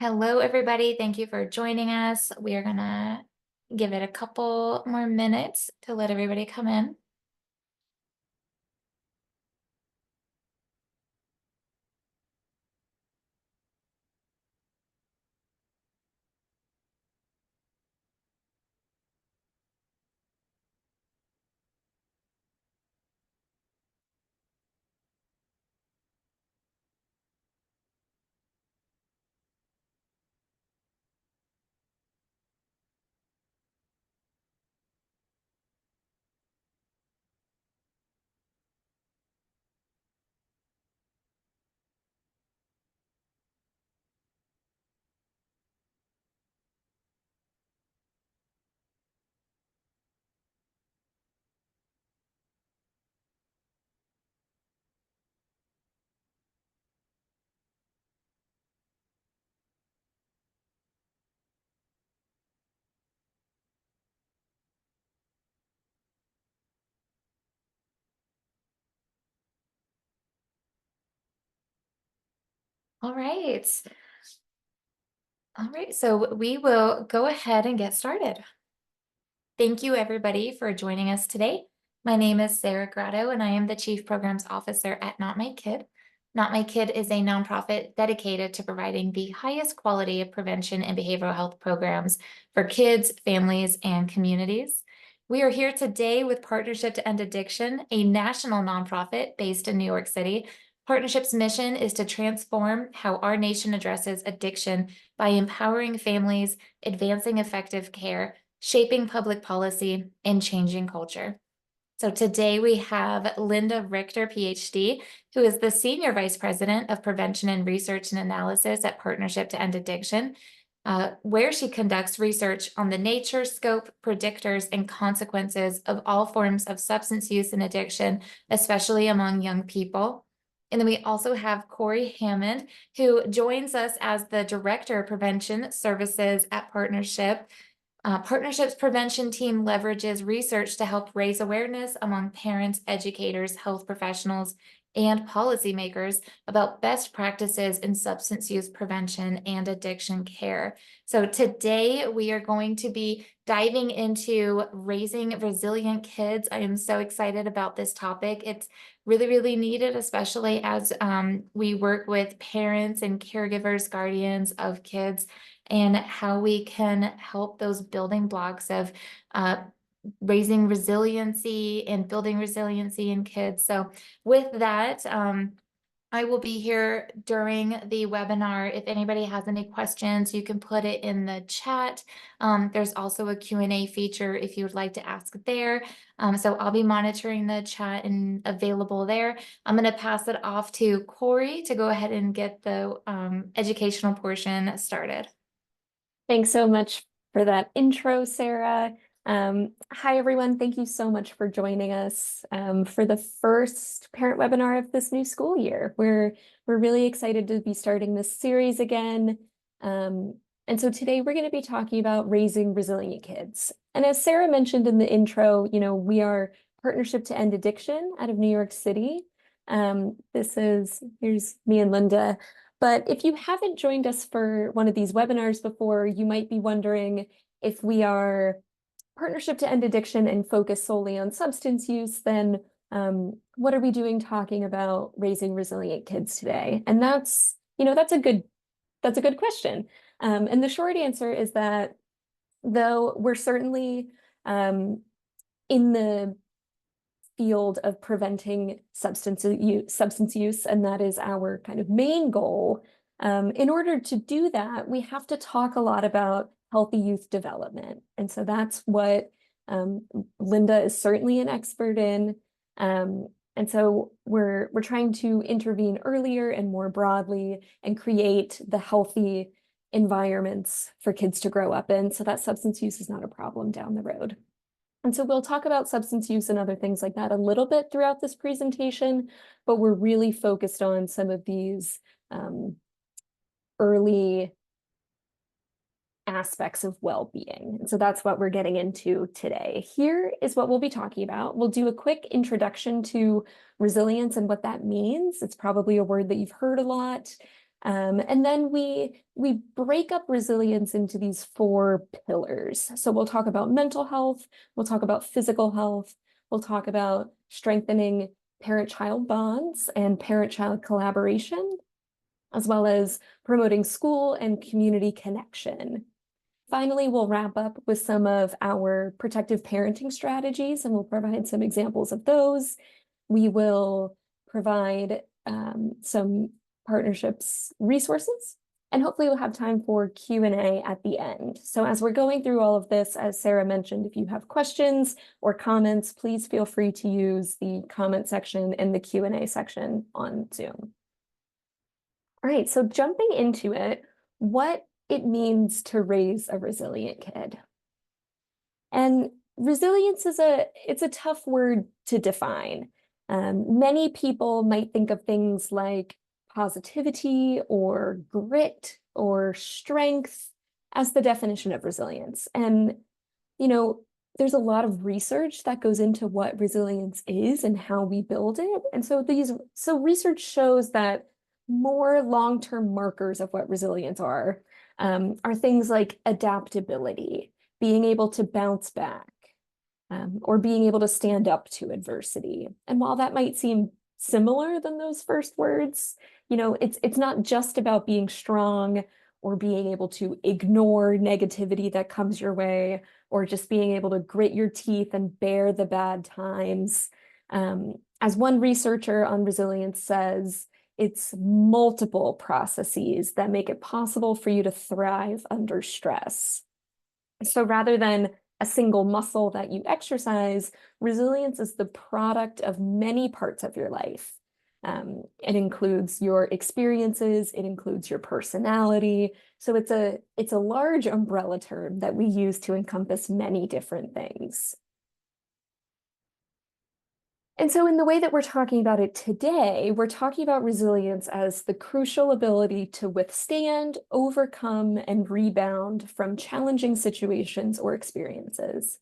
Hello, everybody. Thank you for joining us. We are gonna give it a couple more minutes to let everybody come in. All right. All right. So we will go ahead and get started. Thank you, everybody, for joining us today. My name is Sarah Grotto, and I am the Chief Programs Officer at Not My Kid. Not My Kid is a nonprofit dedicated to providing the highest quality of prevention and behavioral health programs for kids, families, and communities. We are here today with Partnership to End Addiction, a national nonprofit based in New York City. Partnership's mission is to transform how our nation addresses addiction by empowering families, advancing effective care, shaping public policy, and changing culture. So today we have Linda Richter, PhD, who is the Senior Vice President of Prevention and Research and Analysis at Partnership to End Addiction, where she conducts research on the nature, scope, predictors, and consequences of all forms of substance use and addiction, especially among young people. And then we also have Corey Hammond, who joins us as the Director of Prevention Services at Partnership. Partnership's prevention team leverages research to help raise awareness among parents, educators, health professionals, and policymakers about best practices in substance use prevention and addiction care. So today we are going to be diving into raising resilient kids. I am so excited about this topic. It's really, really needed, especially as we work with parents and caregivers, guardians of kids, and how we can help those building blocks of raising resiliency and building resiliency in kids. So with that, I will be here during the webinar. If anybody has any questions, you can put it in the chat. There's also a Q&A feature if you would like to ask there. So I'll be monitoring the chat and available there. I'm going to pass it off to Corey to go ahead and get the educational portion started. Thanks so much for that intro, Sarah. Hi, everyone. Thank you so much for joining us for the first parent webinar of this new school year. We're really excited to be starting this series again. And so today we're going to be talking about raising resilient kids. And as Sarah mentioned in the intro, we are Partnership to End Addiction out of New York City. Here's me and Linda. But if you haven't joined us for one of these webinars before, you might be wondering if we are Partnership to End Addiction and focus solely on substance use, then what are we doing talking about raising resilient kids today? And that's a good question. And the short answer is that though we're certainly in the field of preventing substance use, and that is our kind of main goal. In order to do that, we have to talk a lot about healthy youth development. And so that's what Linda is certainly an expert in. And so we're trying to intervene earlier and more broadly and create the healthy environments for kids to grow up in so that substance use is not a problem down the road. And so we'll talk about substance use and other things like that a little bit throughout this presentation, but we're really focused on some of these early aspects of well-being. And so that's what we're getting into today. Here is what we'll be talking about. We'll do a quick introduction to resilience and what that means. It's probably a word that you've heard a lot. And then we break up resilience into these four pillars. So we'll talk about mental health, we'll talk about physical health, we'll talk about strengthening parent-child bonds and parent-child collaboration, as well as promoting school and community connection. Finally, we'll wrap up with some of our protective parenting strategies, and we'll provide some examples of those. We will provide some partnerships resources, and hopefully we'll have time for Q&A at the end. So as we're going through all of this, as Sarah mentioned, if you have questions or comments, please feel free to use the comment section and the Q&A section on Zoom. All right, so jumping into it, what it means to raise a resilient kid. And resilience is it's a tough word to define. Many people might think of things like positivity or grit or strength as the definition of resilience. And, you know, there's a lot of research that goes into what resilience is and how we build it. And so research shows that more long-term markers of what resilience are things like adaptability, being able to bounce back, or being able to stand up to adversity. And while that might seem similar than those first words, you know, it's not just about being strong or being able to ignore negativity that comes your way, or just being able to grit your teeth and bear the bad times. As one researcher on resilience says, it's multiple processes that make it possible for you to thrive under stress. So rather than a single muscle that you exercise, resilience is the product of many parts of your life. It includes your experiences, it includes your personality. So it's a large umbrella term that we use to encompass many different things. And so in the way that we're talking about it today, we're talking about resilience as the crucial ability to withstand, overcome, and rebound from challenging situations or experiences.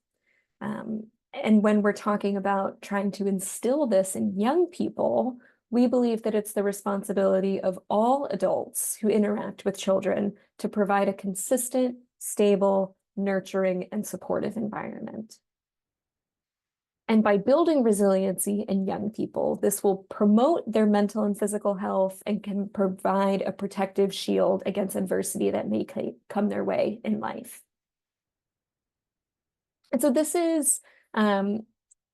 And when we're talking about trying to instill this in young people, we believe that it's the responsibility of all adults who interact with children to provide a consistent, stable, nurturing, and supportive environment. And by building resiliency in young people, this will promote their mental and physical health and can provide a protective shield against adversity that may come their way in life. And so this is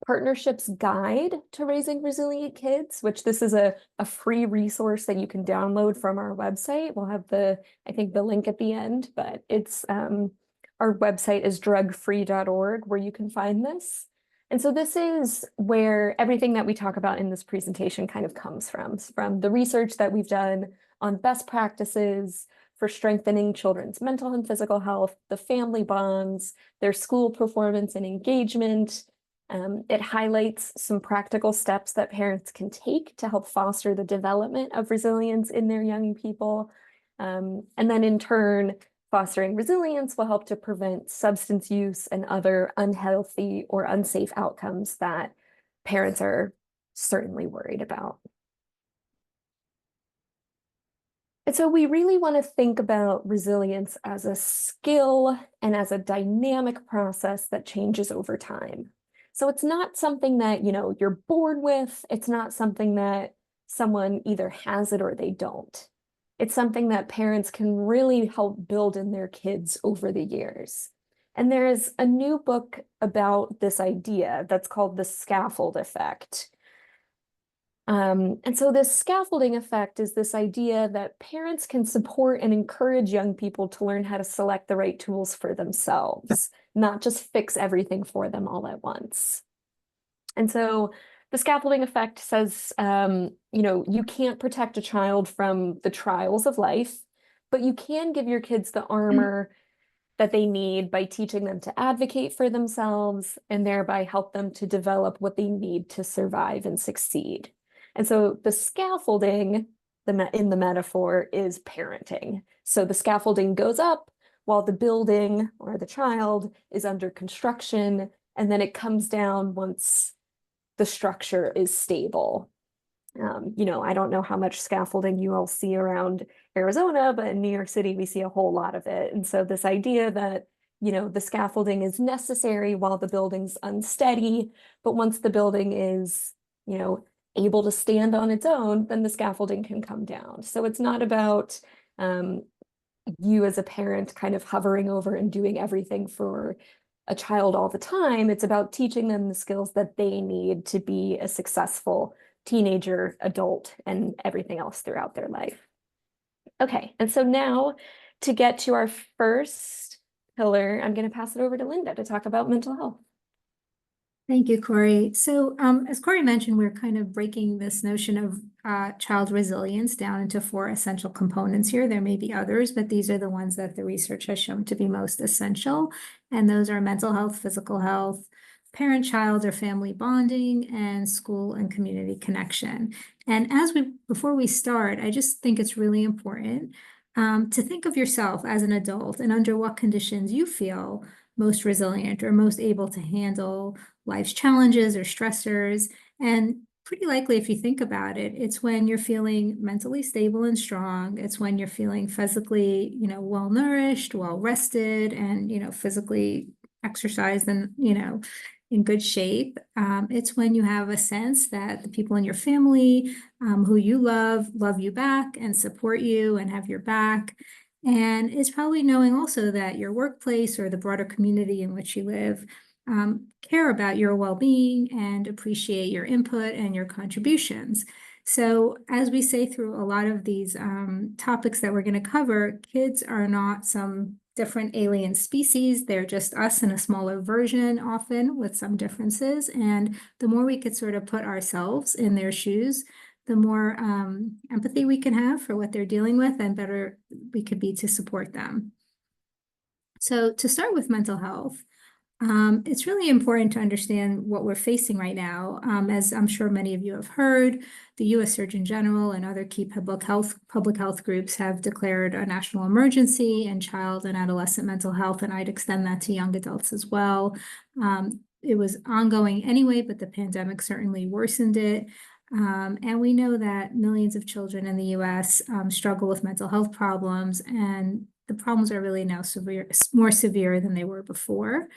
Partnership's Guide to Raising Resilient Kids, which this is a free resource that you can download from our website. We'll have I think the link at the end, but it's our website is drugfree.org where you can find this. And so this is where everything that we talk about in this presentation kind of comes from the research that we've done on best practices for strengthening children's mental and physical health, the family bonds, their school performance and engagement. It highlights some practical steps that parents can take to help foster the development of resilience in their young people. And then in turn, fostering resilience will help to prevent substance use and other unhealthy or unsafe outcomes that parents are certainly worried about. And so we really want to think about resilience as a skill and as a dynamic process that changes over time. So it's not something that, you know, you're born with. It's not something that someone either has it or they don't. It's something that parents can really help build in their kids over the years. And there's a new book about this idea that's called the scaffold effect. And so this scaffolding effect is this idea that parents can support and encourage young people to learn how to select the right tools for themselves, not just fix everything for them all at once. And so the scaffolding effect says, you know, you can't protect a child from the trials of life, but you can give your kids the armor that they need by teaching them to advocate for themselves and thereby help them to develop what they need to survive and succeed. And so the scaffolding in the metaphor is parenting. So the scaffolding goes up while the building or the child is under construction, and then it comes down once the structure is stable. I don't know how much scaffolding you all see around Arizona, but in New York City, we see a whole lot of it. And so this idea that, the scaffolding is necessary while the building's unsteady, but once the building is, you know, able to stand on its own, then the scaffolding can come down. So it's not about you as a parent kind of hovering over and doing everything for a child all the time. It's about teaching them the skills that they need to be a successful teenager, adult, and everything else throughout their life. Okay, and so now to get to our first pillar, I'm going to pass it over to Linda to talk about mental health. Thank you, Corey. So as Corey mentioned, we're kind of breaking this notion of child resilience down into four essential components here. There may be others, but these are the ones that the research has shown to be most essential. And those are mental health, physical health, parent-child or family bonding, and school and community connection. And before we start, I just think it's really important to think of yourself as an adult and under what conditions you feel most resilient or most able to handle life's challenges or stressors. And pretty likely, if you think about it, it's when you're feeling mentally stable and strong. It's when you're feeling physically, well nourished, well rested, and, physically exercised and, in good shape. It's when you have a sense that the people in your family who you love you back and support you and have your back. And it's probably knowing also that your workplace or the broader community in which you live care about your well-being and appreciate your input and your contributions. So as we say through a lot of these topics that we're going to cover, kids are not some different alien species. They're just us in a smaller version, often with some differences. And the more we could sort of put ourselves in their shoes, the more empathy we can have for what they're dealing with, and better we could be to support them. So to start with mental health, it's really important to understand what we're facing right now. As I'm sure many of you have heard, the U.S. Surgeon General and other key public health groups have declared a national emergency in child and adolescent mental health, and I'd extend that to young adults as well. It was ongoing anyway, but the pandemic certainly worsened it. And we know that millions of children in the U.S. Struggle with mental health problems, and the problems are really now more severe than they were before.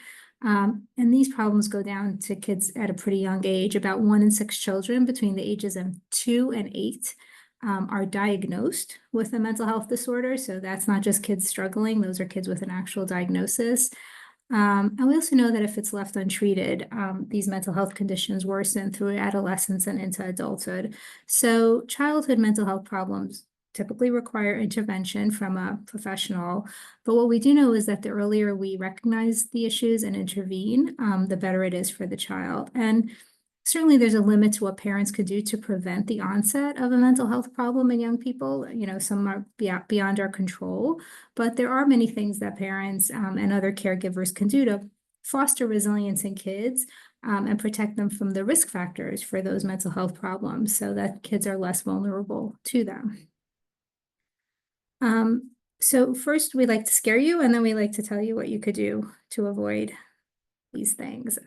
And these problems go down to kids at a pretty young age. About 1 in 6 children between the ages of 2 and 8 are diagnosed with a mental health disorder. So that's not just kids struggling, those are kids with an actual diagnosis. And we also know that if it's left untreated, these mental health conditions worsen through adolescence and into adulthood. So childhood mental health problems typically require intervention from a professional. But what we do know is that the earlier we recognize the issues and intervene, the better it is for the child. And certainly there's a limit to what parents could do to prevent the onset of a mental health problem in young people. Some are beyond our control, but there are many things that parents and other caregivers can do to foster resilience in kids and protect them from the risk factors for those mental health problems so that kids are less vulnerable to them. So first we like to scare you, and then we like to tell you what you could do to avoid these things.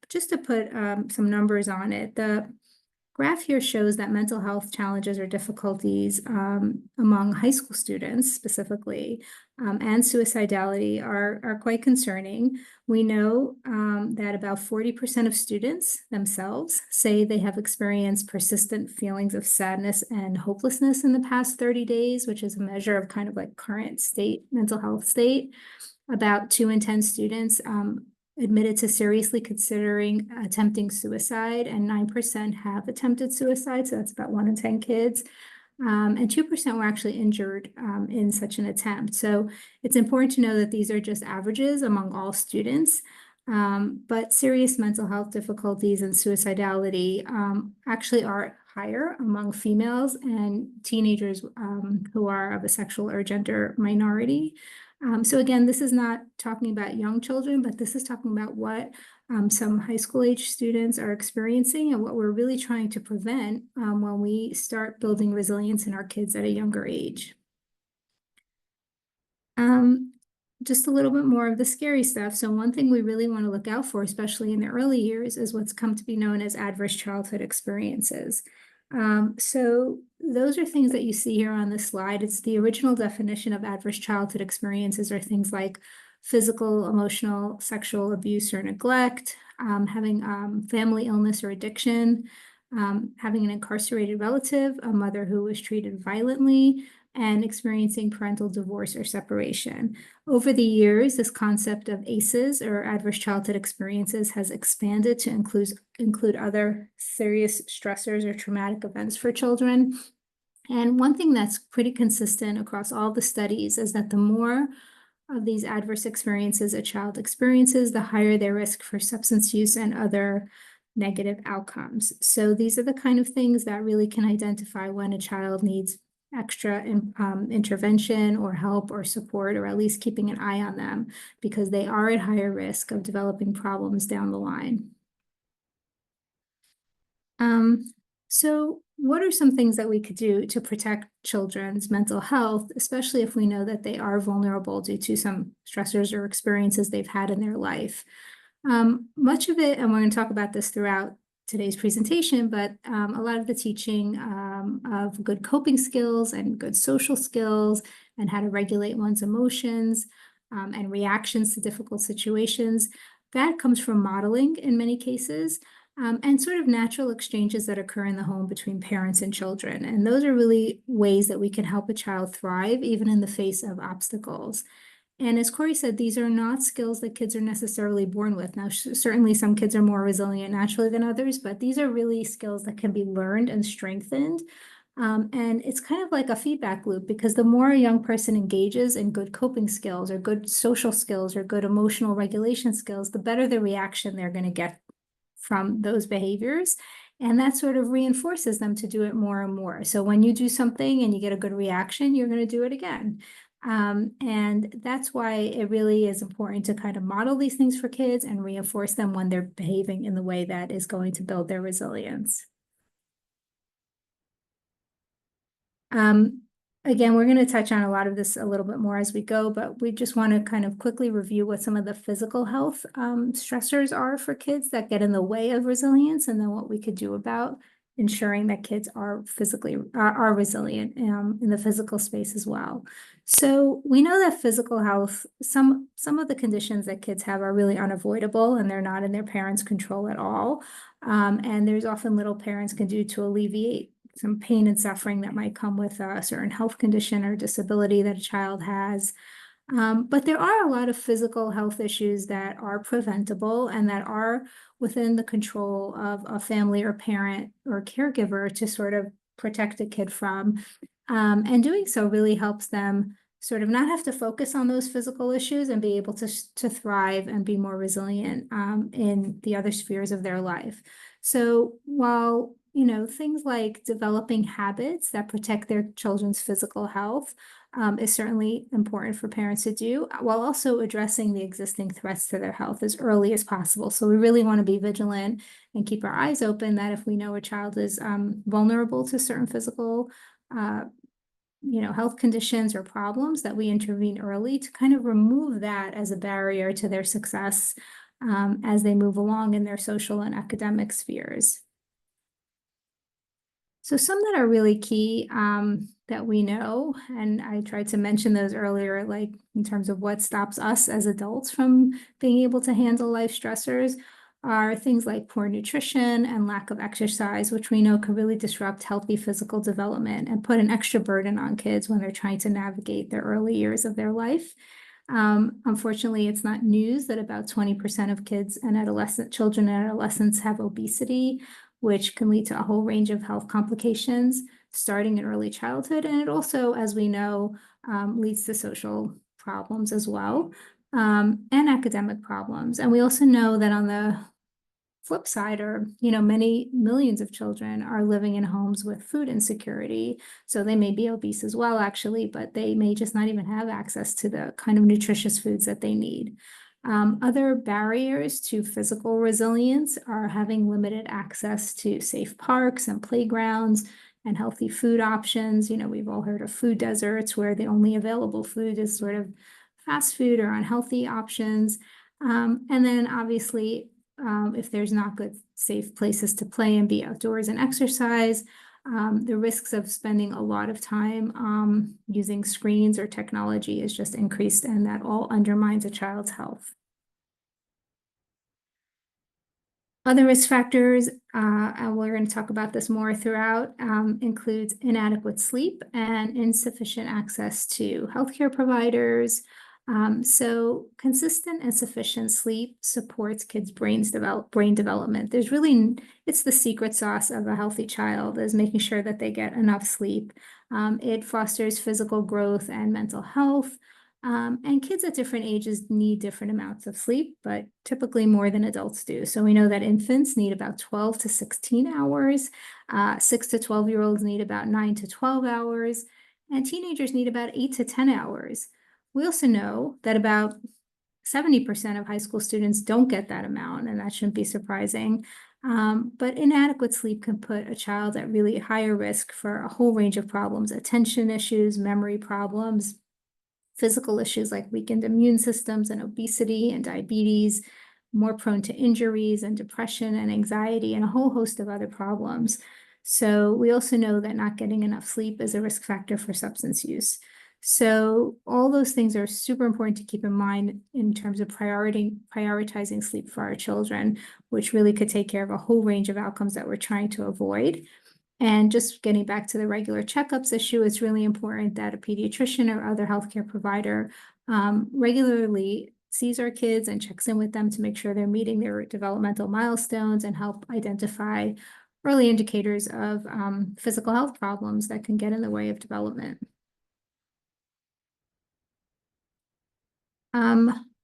Just to put some numbers on it, the graph here shows that mental health challenges or difficulties among high school students specifically and suicidality are quite concerning. We know that about 40% of students themselves say they have experienced persistent feelings of sadness and hopelessness in the past 30 days, which is a measure of kind of like current mental health state. About 2 in 10 students admitted to seriously considering attempting suicide, and 9% have attempted suicide, so that's about 1 in 10 kids. And 2% were actually injured in such an attempt. So it's important to know that these are just averages among all students. But serious mental health difficulties and suicidality actually are higher among females and teenagers who are of a sexual or gender minority. So again, this is not talking about young children, but this is talking about what some high school age students are experiencing and what we're really trying to prevent when we start building resilience in our kids at a younger age. Just a little bit more of the scary stuff. So one thing we really want to look out for, especially in the early years, is what's come to be known as adverse childhood experiences. So those are things that you see here on this slide. It's the original definition of adverse childhood experiences are things like physical, emotional, sexual abuse or neglect, having family illness or addiction, having an incarcerated relative, a mother who was treated violently, and experiencing parental divorce or separation. Over the years, this concept of ACEs or adverse childhood experiences has expanded to include other serious stressors or traumatic events for children. And one thing that's pretty consistent across all the studies is that the more of these adverse experiences a child experiences, the higher their risk for substance use and other negative outcomes. So these are the kind of things that really can identify when a child needs extra intervention or help or support, or at least keeping an eye on them, because they are at higher risk of developing problems down the line. So what are some things that we could do to protect children's mental health, especially if we know that they are vulnerable due to some stressors or experiences they've had in their life? Much of it, and we're going to talk about this throughout today's presentation, but a lot of the teaching of good coping skills and good social skills and how to regulate one's emotions and reactions to difficult situations, that comes from modeling in many cases. And sort of natural exchanges that occur in the home between parents and children. And those are really ways that we can help a child thrive, even in the face of obstacles. And as Corey said, these are not skills that kids are necessarily born with. Now, certainly some kids are more resilient naturally than others, but these are really skills that can be learned and strengthened. And it's kind of like a feedback loop, because the more a young person engages in good coping skills or good social skills or good emotional regulation skills, the better the reaction they're going to get from those behaviors. And that sort of reinforces them to do it more and more. So when you do something and you get a good reaction, you're going to do it again. And that's why it really is important to kind of model these things for kids and reinforce them when they're behaving in the way that is going to build their resilience. Again, we're going to touch on a lot of this a little bit more as we go, but we just want to kind of quickly review what some of the physical health stressors are for kids that get in the way of resilience, and then what we could do about ensuring that kids are physically are resilient in the physical space as well. So we know that physical health, some of the conditions that kids have are really unavoidable and they're not in their parents' control at all. And there's often little parents can do to alleviate some pain and suffering that might come with a certain health condition or disability that a child has. But there are a lot of physical health issues that are preventable and that are within the control of a family or parent or caregiver to sort of protect a kid from. And doing so really helps them sort of not have to focus on those physical issues and be able to thrive and be more resilient in the other spheres of their life. So while things like developing habits that protect their children's physical health is certainly important for parents to do, while also addressing the existing threats to their health as early as possible. So we really want to be vigilant and keep our eyes open that if we know a child is vulnerable to certain physical health conditions or problems, that we intervene early to kind of remove that as a barrier to their success as they move along in their social and academic spheres. So some that are really key that we know, and I tried to mention those earlier, like in terms of what stops us as adults from being able to handle life stressors, are things like poor nutrition and lack of exercise, which we know can really disrupt healthy physical development and put an extra burden on kids when they're trying to navigate the early years of their life. Unfortunately, it's not news that about 20% of kids and children and adolescents have obesity, which can lead to a whole range of health complications starting in early childhood. And it also, as we know, leads to social problems as well, and academic problems. And we also know that on the flip side, many millions of children are living in homes with food insecurity. So they may be obese as well, actually, but they may just not even have access to the kind of nutritious foods that they need. Other barriers to physical resilience are having limited access to safe parks and playgrounds and healthy food options. We've all heard of food deserts, where the only available food is sort of fast food or unhealthy options. And then obviously, if there's not good, safe places to play and be outdoors and exercise, The risks of spending a lot of time using screens or technology is just increased, and that all undermines a child's health. Other risk factors, and we're going to talk about this more throughout, includes inadequate sleep and insufficient access to healthcare providers. So consistent and sufficient sleep supports kids' brain development. It's the secret sauce of a healthy child, is making sure that they get enough sleep. It fosters physical growth and mental health. And kids at different ages need different amounts of sleep, but typically more than adults do. So we know that infants need about 12 to 16 hours. 6 to 12-year-olds need about 9 to 12 hours. And teenagers need about 8 to 10 hours. We also know that about 70% of high school students don't get that amount, and that shouldn't be surprising. But inadequate sleep can put a child at really higher risk for a whole range of problems: attention issues, memory problems, physical issues like weakened immune systems and obesity and diabetes, more prone to injuries and depression and anxiety, and a whole host of other problems. So we also know that not getting enough sleep is a risk factor for substance use. So all those things are super important to keep in mind in terms of prioritizing sleep for our children, which really could take care of a whole range of outcomes that we're trying to avoid. And just getting back to the regular checkups issue, it's really important that a pediatrician or other healthcare provider regularly sees our kids and checks in with them to make sure they're meeting their developmental milestones and help identify early indicators of physical health problems that can get in the way of development.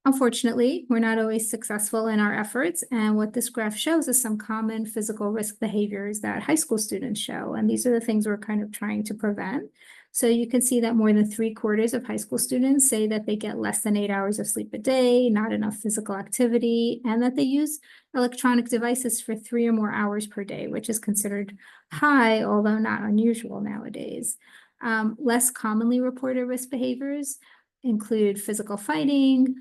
Unfortunately, we're not always successful in our efforts, and what this graph shows is some common physical risk behaviors that high school students show, and these are the things we're kind of trying to prevent. So you can see that more than 3/4 of high school students say that they get less than 8 hours of sleep a day, not enough physical activity, and that they use electronic devices for 3 or more hours per day, which is considered high, although not unusual nowadays. Less commonly reported risk behaviors include physical fighting,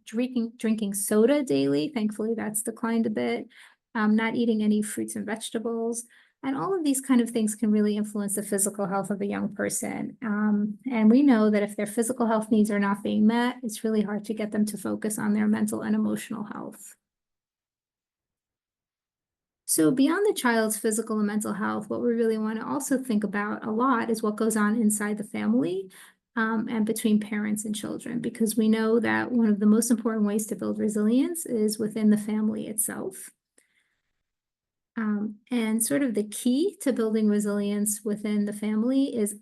drinking soda daily. Thankfully, that's declined a bit. Not eating any fruits and vegetables. And all of these kind of things can really influence the physical health of a young person. And we know that if their physical health needs are not being met, it's really hard to get them to focus on their mental and emotional health. So beyond the child's physical and mental health, what we really want to also think about a lot is what goes on inside the family and between parents and children, because we know that one of the most important ways to build resilience is within the family itself. And sort of the key to building resilience within the family is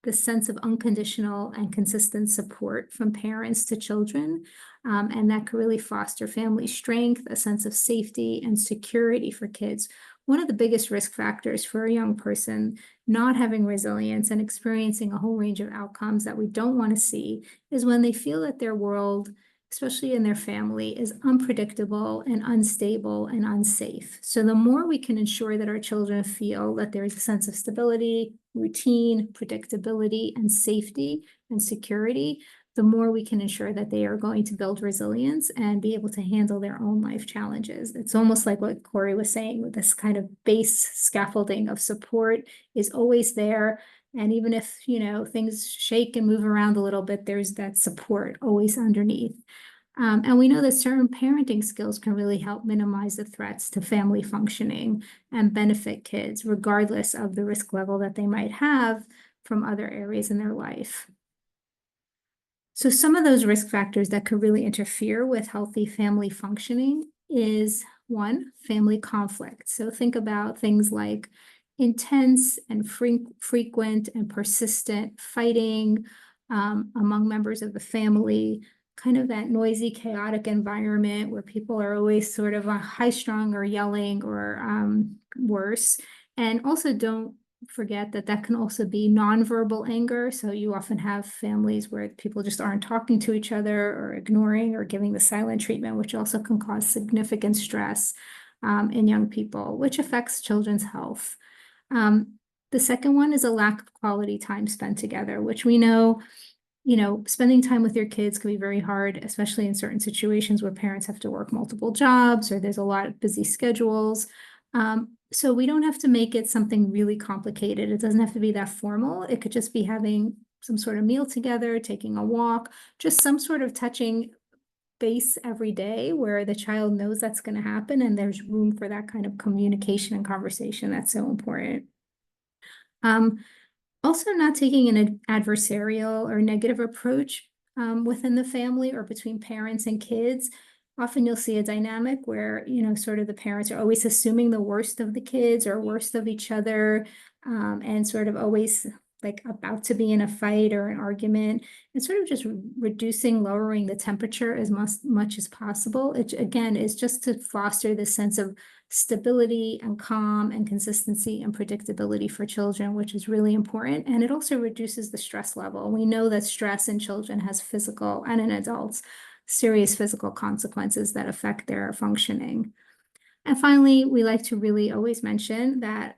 the sense of unconditional and consistent support from parents to children. And that could really foster family strength, a sense of safety and security for kids. One of the biggest risk factors for a young person not having resilience and experiencing a whole range of outcomes that we don't want to see is when they feel that their world, especially in their family, is unpredictable and unstable and unsafe. So the more we can ensure that our children feel that there is a sense of stability, routine, predictability, and safety and security, the more we can ensure that they are going to build resilience and be able to handle their own life challenges. It's almost like what Corey was saying, with this kind of base scaffolding of support is always there. And even if, things shake and move around a little bit, there's that support always underneath. And we know that certain parenting skills can really help minimize the threats to family functioning and benefit kids, regardless of the risk level that they might have from other areas in their life. So some of those risk factors that could really interfere with healthy family functioning is, one, family conflict. So think about things like intense and frequent and persistent fighting among members of the family, kind of that noisy, chaotic environment where people are always sort of high-strung or yelling or worse. And also don't forget that that can also be nonverbal anger. So you often have families where people just aren't talking to each other or ignoring or giving the silent treatment, which also can cause significant stress in young people, which affects children's health. The second one is a lack of quality time spent together, which we know, spending time with your kids can be very hard, especially in certain situations where parents have to work multiple jobs or there's a lot of busy schedules. So we don't have to make it something really complicated. It doesn't have to be that formal. It could just be having some sort of meal together, taking a walk, just some sort of touching base every day where the child knows that's going to happen and there's room for that kind of communication and conversation that's so important. Um, Also, not taking an adversarial or negative approach within the family or between parents and kids. Often you'll see a dynamic where, sort of the parents are always assuming the worst of the kids or worst of each other, and sort of always like about to be in a fight or an argument, and sort of just reducing, lowering the temperature as much as possible. It, again, is just to foster this sense of stability and calm and consistency and predictability for children, which is really important. And it also reduces the stress level. We know that stress in children has physical and in adults serious physical consequences that affect their functioning. And finally, we like to really always mention that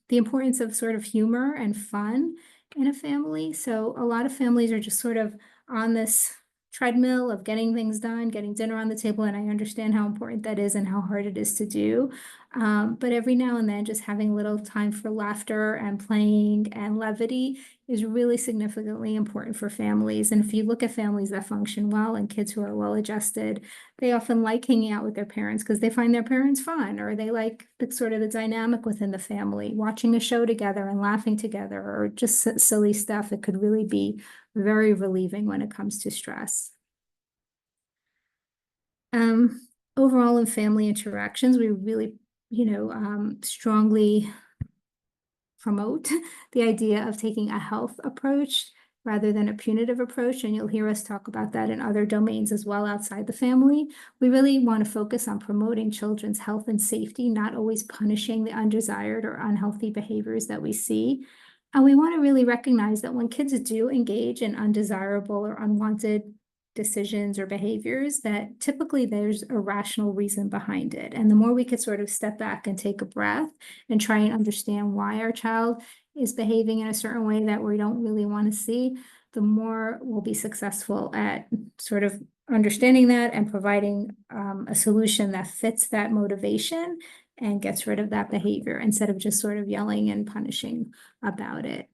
the importance of sort of humor and fun in a family. So a lot of families are just sort of on this treadmill of getting things done, getting dinner on the table, and I understand how important that is and how hard it is to do. But every now and then, just having a little time for laughter and playing and levity is really significantly important for families. And if you look at families that function well and kids who are well adjusted, they often like hanging out with their parents because they find their parents fun, or they like the sort of the dynamic within the family, watching a show together and laughing together, or just silly stuff. It could really be very relieving when it comes to stress. Overall, in family interactions, we really, strongly promote the idea of taking a health approach rather than a punitive approach. And you'll hear us talk about that in other domains as well outside the family. We really want to focus on promoting children's health and safety, not always punishing the undesired or unhealthy behaviors that we see. And we want to really recognize that when kids do engage in undesirable or unwanted decisions or behaviors, that typically there's a rational reason behind it. And the more we could sort of step back and take a breath and try and understand why our child is behaving in a certain way that we don't really want to see, the more we'll be successful at sort of understanding that and providing a solution that fits that motivation and gets rid of that behavior instead of just sort of yelling and punishing about it.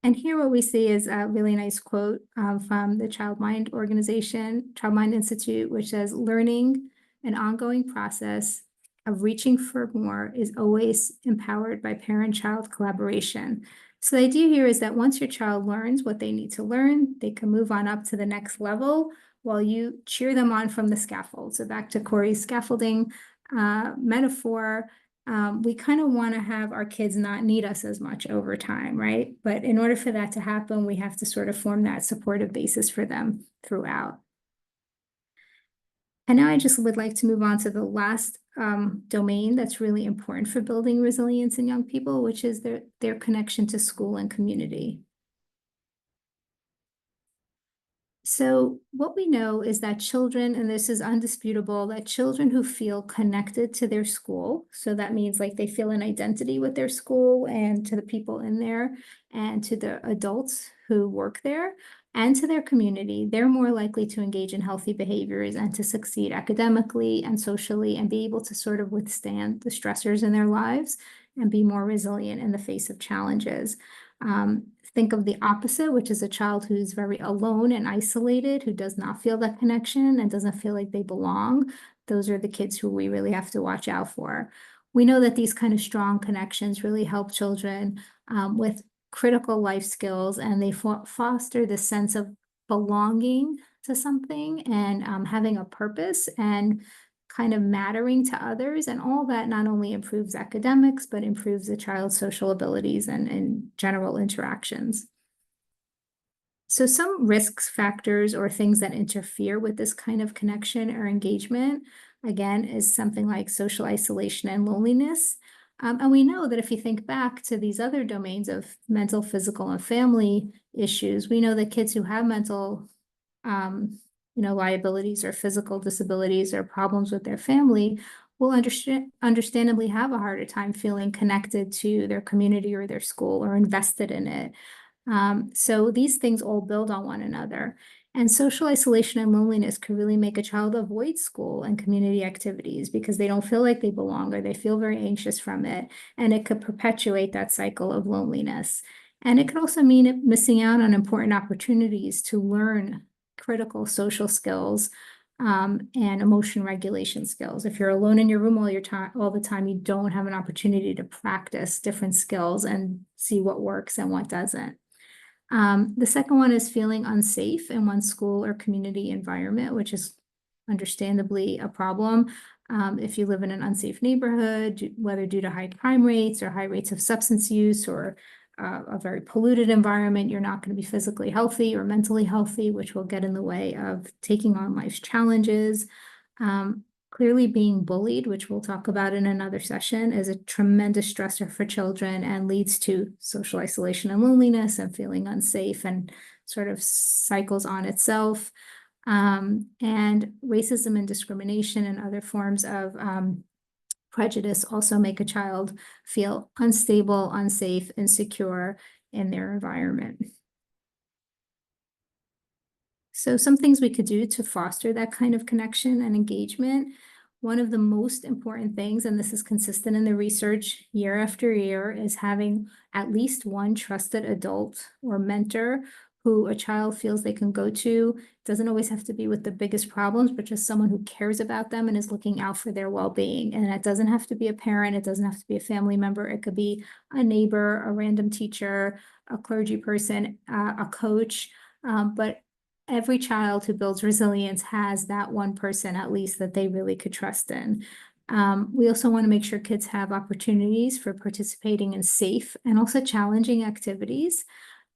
And here what we see is a really nice quote from the Child Mind organization, Child Mind Institute, which says, "Learning, an ongoing process of reaching for more, is always empowered by parent-child collaboration." So the idea here is that once your child learns what they need to learn, they can move on up to the next level while you cheer them on from the scaffold. So back to Corey's scaffolding metaphor. We kind of want to have our kids not need us as much over time, right? But in order for that to happen, we have to sort of form that supportive basis for them throughout. And now I just would like to move on to the last domain that's really important for building resilience in young people, which is their connection to school and community. So what we know is that children, and this is undisputable, that children who feel connected to their school, so that means like they feel an identity with their school and to the people in there and to the adults who work there and to their community, they're more likely to engage in healthy behaviors and to succeed academically and socially and be able to sort of withstand the stressors in their lives and be more resilient in the face of challenges. Think of the opposite, which is a child who's very alone and isolated, who does not feel that connection and doesn't feel like they belong. Those are the kids who we really have to watch out for. We know that these kind of strong connections really help children with critical life skills, and they foster this sense of belonging to something and having a purpose and kind of mattering to others. And all that not only improves academics, but improves the child's social abilities and general interactions. So some risk factors or things that interfere with this kind of connection or engagement, again, is something like social isolation and loneliness. And we know that if you think back to these other domains of mental, physical, and family issues, we know that kids who have mental liabilities or physical disabilities or problems with their family will understandably have a harder time feeling connected to their community or their school or invested in it. So these things all build on one another. And social isolation and loneliness could really make a child avoid school and community activities because they don't feel like they belong or they feel very anxious from it. And it could perpetuate that cycle of loneliness. And it could also mean missing out on important opportunities to learn critical social skills and emotion regulation skills. If you're alone in your room all the time, you don't have an opportunity to practice different skills and see what works and what doesn't. The second one is feeling unsafe in one's school or community environment, which is understandably a problem. If you live in an unsafe neighborhood, whether due to high crime rates or high rates of substance use or a very polluted environment, you're not going to be physically healthy or mentally healthy, which will get in the way of taking on life's challenges. Clearly being bullied, which we'll talk about in another session, is a tremendous stressor for children and leads to social isolation and loneliness and feeling unsafe and sort of cycles on itself. And racism and discrimination and other forms of prejudice also make a child feel unstable, unsafe, insecure in their environment. So some things we could do to foster that kind of connection and engagement. One of the most important things, and this is consistent in the research year after year, is having at least one trusted adult or mentor who a child feels they can go to. Doesn't always have to be with the biggest problems, but just someone who cares about them and is looking out for their well-being. And it doesn't have to be a parent, it doesn't have to be a family member, it could be a neighbor, a random teacher, a clergy person, a coach, but every child who builds resilience has that one person at least that they really could trust in. We also want to make sure kids have opportunities for participating in safe and also challenging activities.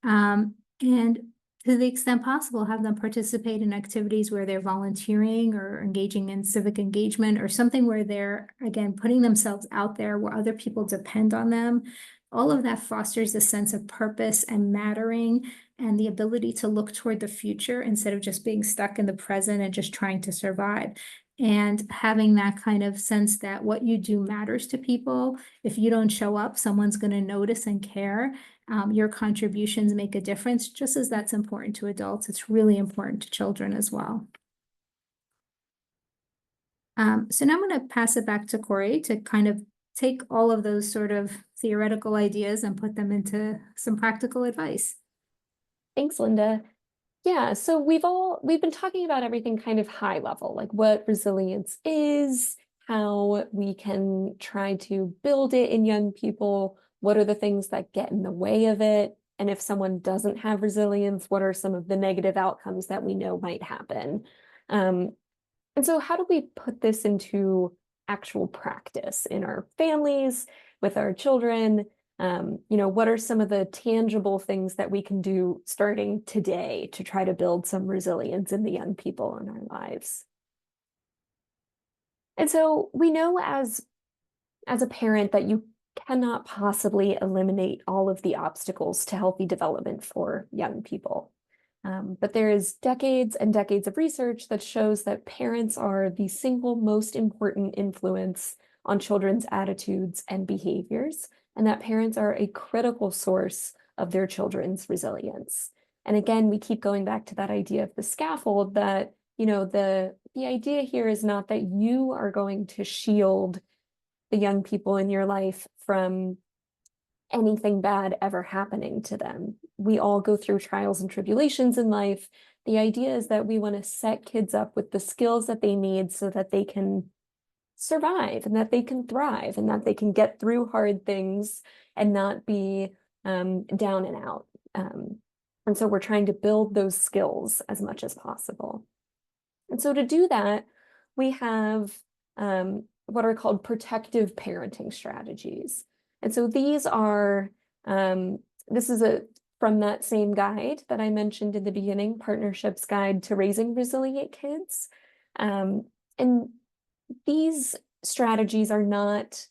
And to the extent possible, have them participate in activities where they're volunteering or engaging in civic engagement or something where they're, again, putting themselves out there where other people depend on them. All of that fosters a sense of purpose and mattering and the ability to look toward the future instead of just being stuck in the present and just trying to survive. And having that kind of sense that what you do matters to people. If you don't show up, someone's going to notice and care. Your contributions make a difference, just as that's important to adults. It's really important to children as well. So now I'm going to pass it back to Corey to kind of take all of those sort of theoretical ideas and put them into some practical advice. Thanks, Linda. Yeah, so we've been talking about everything kind of high level, like what resilience is, how we can try to build it in young people, what are the things that get in the way of it, and if someone doesn't have resilience, what are some of the negative outcomes that we know might happen? And so how do we put this into actual practice in our families, with our children? What are some of the tangible things that we can do starting today to try to build some resilience in the young people in our lives? And so we know as a parent that you cannot possibly eliminate all of the obstacles to healthy development for young people. But there is decades and decades of research that shows that parents are the single most important influence on children's attitudes and behaviors, and that parents are a critical source of their children's resilience. And again, we keep going back to that idea of the scaffold that, the idea here is not that you are going to shield the young people in your life from anything bad ever happening to them. We all go through trials and tribulations in life. The idea is that we want to set kids up with the skills that they need so that they can survive and that they can thrive and that they can get through hard things and not be down and out. And so we're trying to build those skills as much as possible. And so to do that, we have what are called protective parenting strategies. And so these are, this is from that same guide that I mentioned in the beginning, Partnerships Guide to Raising Resilient Kids. And these strategies are not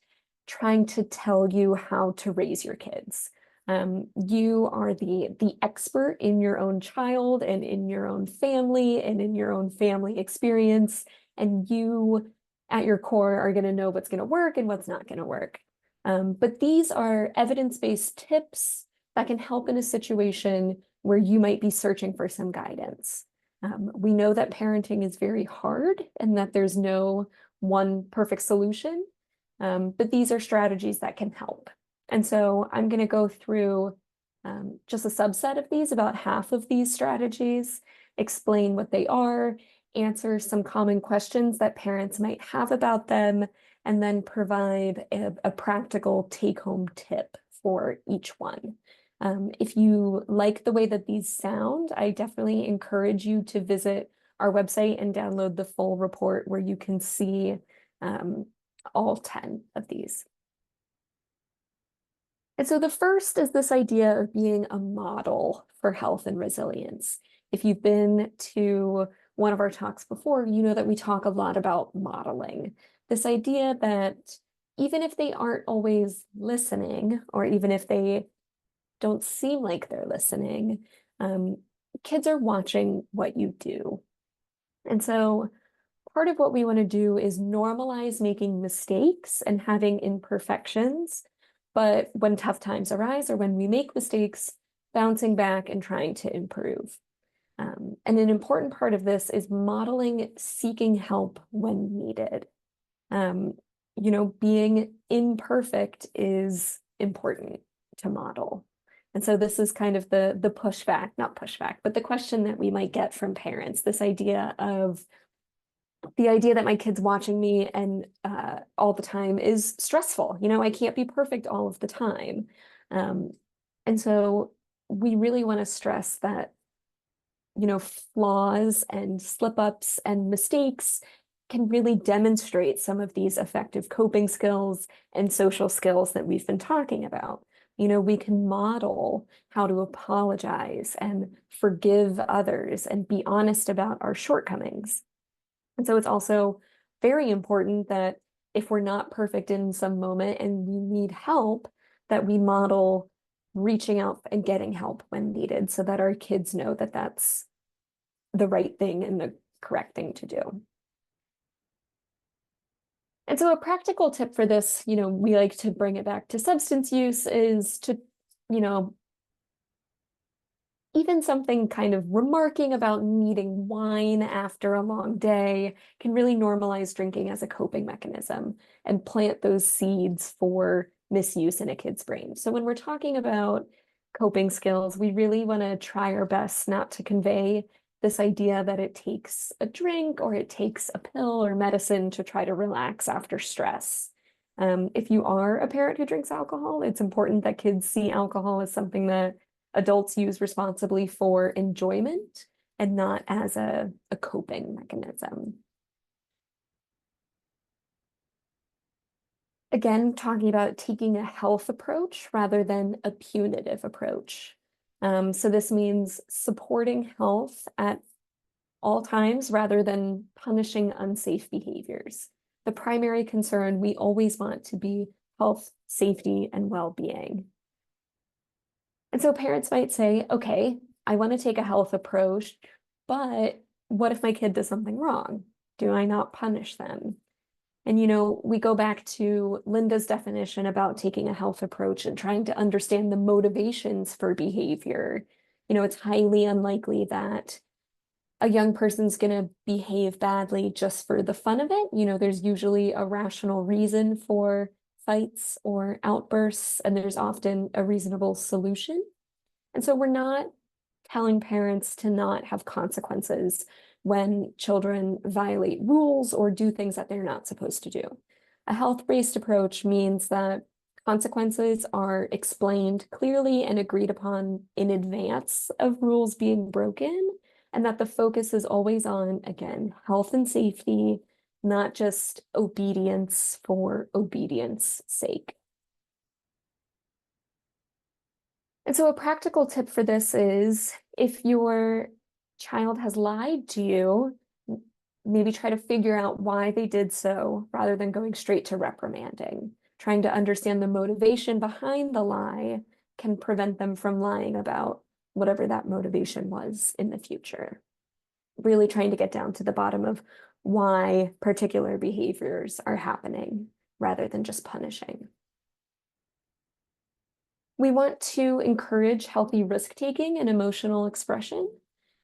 trying to tell you how to raise your kids. You are the expert in your own child and in your own family and in your own family experience. And you, at your core, are going to know what's going to work and what's not going to work. But these are evidence-based tips that can help in a situation where you might be searching for some guidance. We know that parenting is very hard and that there's no one perfect solution, but these are strategies that can help. And so I'm going to go through just a subset of these, about half of these strategies, explain what they are, answer some common questions that parents might have about them, and then provide a practical take-home tip for each one. If you like the way that these sound, I definitely encourage you to visit our website and download the full report where you can see all 10 of these. And so the first is this idea of being a model for health and resilience. If you've been to one of our talks before, you know that we talk a lot about modeling. This idea that even if they aren't always listening, or even if they don't seem like they're listening, kids are watching what you do. And so part of what we want to do is normalize making mistakes and having imperfections. But when tough times arise or when we make mistakes, bouncing back and trying to improve. And an important part of this is modeling seeking help when needed. Being imperfect is important to model. And so this is kind of the pushback, not pushback, but the question that we might get from parents, this idea that my kid's watching me and all the time is stressful. I can't be perfect all of the time. And so we really want to stress that, flaws and slip-ups and mistakes can really demonstrate some of these effective coping skills and social skills that we've been talking about. We can model how to apologize and forgive others and be honest about our shortcomings. And so it's also very important that if we're not perfect in some moment and we need help, that we model reaching out and getting help when needed so that our kids know that that's the right thing and the correct thing to do. And so a practical tip for this, we like to bring it back to substance use, is to, even something kind of remarking about needing wine after a long day can really normalize drinking as a coping mechanism and plant those seeds for misuse in a kid's brain. So when we're talking about coping skills, we really want to try our best not to convey this idea that it takes a drink or it takes a pill or medicine to try to relax after stress. If you are a parent who drinks alcohol, it's important that kids see alcohol as something that adults use responsibly for enjoyment and not as a coping mechanism. Again, talking about taking a health approach rather than a punitive approach. So this means supporting health at all times rather than punishing unsafe behaviors. The primary concern we always want to be health, safety, and well-being. And so parents might say, okay, I want to take a health approach, but what if my kid does something wrong? Do I not punish them? And, we go back to Linda's definition about taking a health approach and trying to understand the motivations for behavior. It's highly unlikely that a young person's going to behave badly just for the fun of it. There's usually a rational reason for fights or outbursts, and there's often a reasonable solution. And so we're not telling parents to not have consequences when children violate rules or do things that they're not supposed to do. A health-based approach means that consequences are explained clearly and agreed upon in advance of rules being broken, and that the focus is always on, again, health and safety, not just obedience for obedience sake. And so a practical tip for this is if your child has lied to you, maybe try to figure out why they did so rather than going straight to reprimanding. Trying to understand the motivation behind the lie can prevent them from lying about whatever that motivation was in the future. Really trying to get down to the bottom of why particular behaviors are happening rather than just punishing. We want to encourage healthy risk-taking and emotional expression.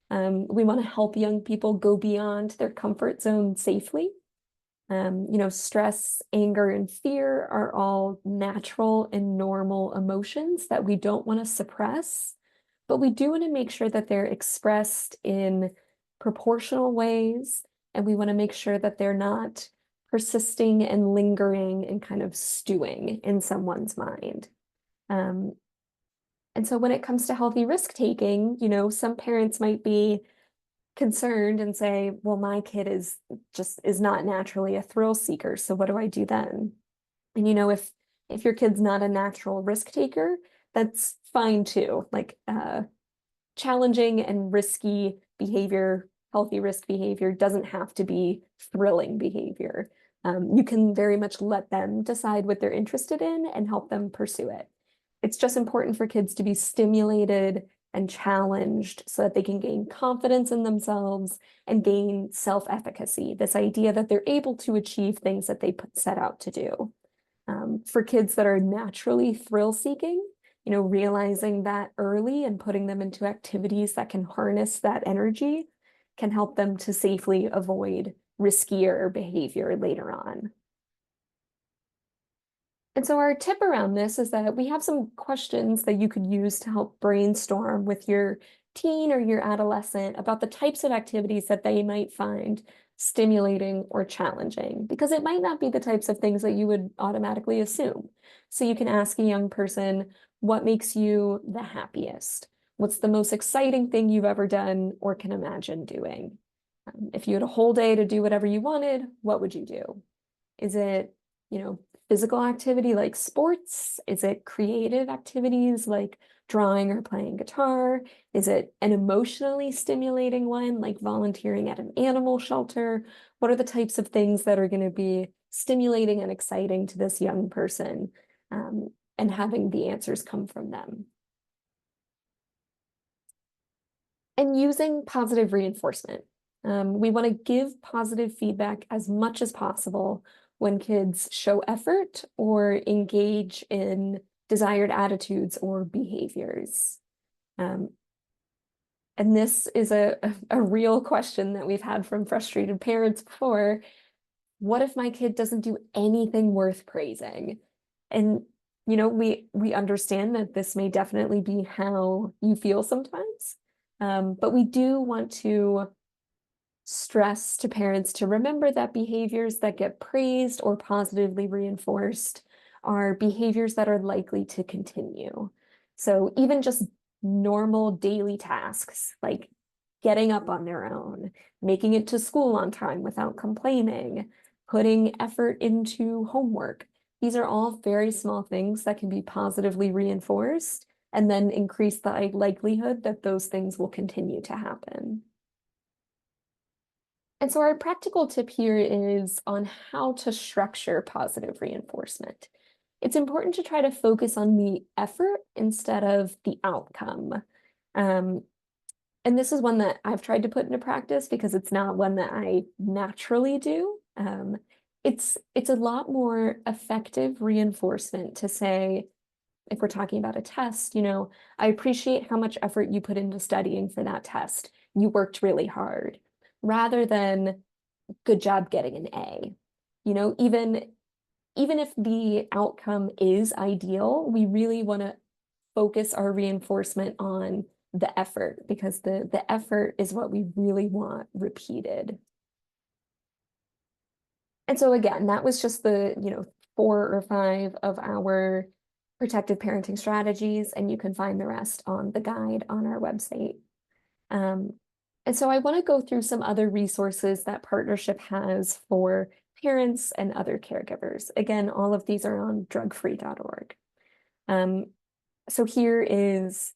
We want to help young people go beyond their comfort zone safely. Stress, anger, and fear are all natural and normal emotions that we don't want to suppress, but we do want to make sure that they're expressed in proportional ways, and we want to make sure that they're not persisting and lingering and kind of stewing in someone's mind. Um, and so when it comes to healthy risk taking, some parents might be concerned and say, well, my kid is not naturally a thrill seeker. So what do I do then? And if your kid's not a natural risk taker, that's fine too. Like challenging and risky behavior, healthy risk behavior doesn't have to be thrilling behavior. You can very much let them decide what they're interested in and help them pursue it. It's just important for kids to be stimulated and challenged so that they can gain confidence in themselves and gain self-efficacy, this idea that they're able to achieve things that they set out to do. For kids that are naturally thrill-seeking, realizing that early and putting them into activities that can harness that energy can help them to safely avoid riskier behavior later on. And so our tip around this is that we have some questions that you could use to help brainstorm with your teen or your adolescent about the types of activities that they might find stimulating or challenging, because it might not be the types of things that you would automatically assume. So you can ask a young person, what makes you the happiest? What's the most exciting thing you've ever done or can imagine doing? If you had a whole day to do whatever you wanted, what would you do? Is it, physical activity like sports? Is it creative activities like drawing or playing guitar? Is it an emotionally stimulating one like volunteering at an animal shelter? What are the types of things that are going to be stimulating and exciting to this young person, and having the answers come from them? And using positive reinforcement. We want to give positive feedback as much as possible when kids show effort or engage in desired attitudes or behaviors. And this is a real question that we've had from frustrated parents before. What if my kid doesn't do anything worth praising? And we understand that this may definitely be how you feel sometimes. But we do want to stress to parents to remember that behaviors that get praised or positively reinforced are behaviors that are likely to continue. So even just normal daily tasks like getting up on their own, making it to school on time without complaining, putting effort into homework. These are all very small things that can be positively reinforced and then increase the likelihood that those things will continue to happen. And so our practical tip here is on how to structure positive reinforcement. It's important to try to focus on the effort instead of the outcome. And this is one that I've tried to put into practice because it's not one that I naturally do. It's a lot more effective reinforcement to say, if we're talking about a test, I appreciate how much effort you put into studying for that test. You worked really hard, rather than good job getting an A. Even if the outcome is ideal, we really want to focus our reinforcement on the effort, because the effort is what we really want repeated. And so again, that was just the 4 or 5 of our protective parenting strategies, and you can find the rest on the guide on our website. And so I want to go through some other resources that Partnership has for parents and other caregivers. Again, all of these are on drugfree.org. So here is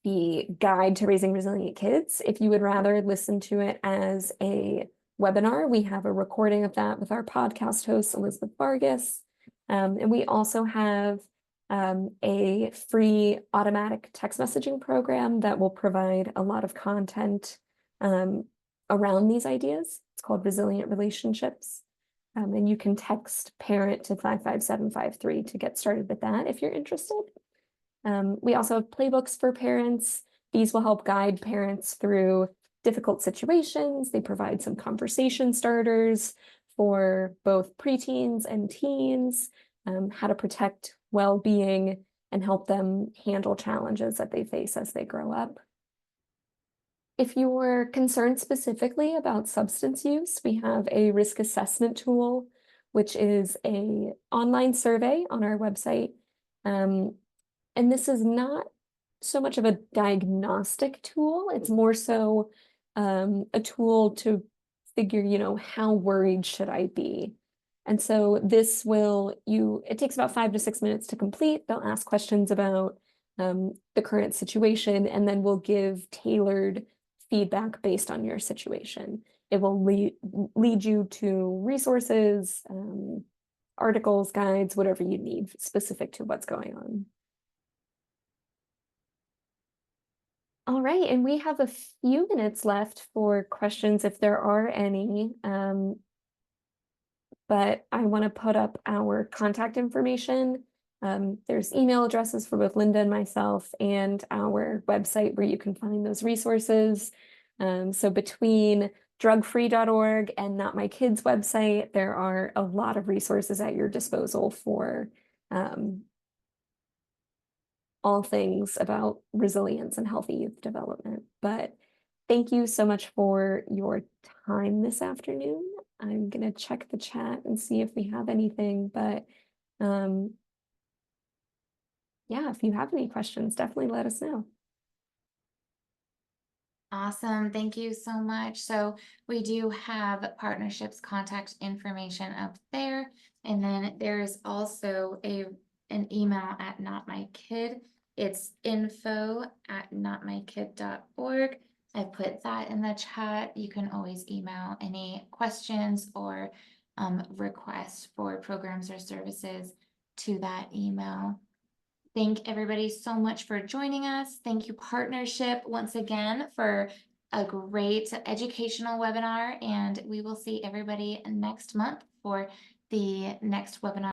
the guide to raising resilient kids. If you would rather listen to it as a webinar, we have a recording of that with our podcast host, Elizabeth Vargas. And we also have a free automatic text messaging program that will provide a lot of content around these ideas. It's called Resilient Relationships. And you can text parent to 55753 to get started with that if you're interested. We also have playbooks for parents. These will help guide parents through difficult situations. They provide some conversation starters for both preteens and teens, how to protect well-being and help them handle challenges that they face as they grow up. If you're concerned specifically about substance use, we have a risk assessment tool, which is an online survey on our website. And this is not so much of a diagnostic tool. It's more so a tool to figure, how worried should I be? And so it takes about 5 to 6 minutes to complete. They'll ask questions about the current situation, and then we'll give tailored feedback based on your situation. It will lead you to resources, articles, guides, whatever you need specific to what's going on. All right, and we have a few minutes left for questions if there are any. But I want to put up our contact information. There's email addresses for both Linda and myself, and our website where you can find those resources. So between drugfree.org and Not My Kids website, there are a lot of resources at your disposal for all things about resilience and healthy youth development. But thank you so much for your time this afternoon. I'm gonna check the chat and see if we have anything, but yeah, if you have any questions, definitely let us know. Awesome. Thank you so much. So we do have partnerships contact information up there. And then there's also an email at Not My Kid. It's info@notmykid.org. I put that in the chat. You can always email any questions or requests for programs or services to that email. Thank everybody so much for joining us. Thank you, Partnership, once again for a great educational webinar, and we will see everybody next month for the next webinar.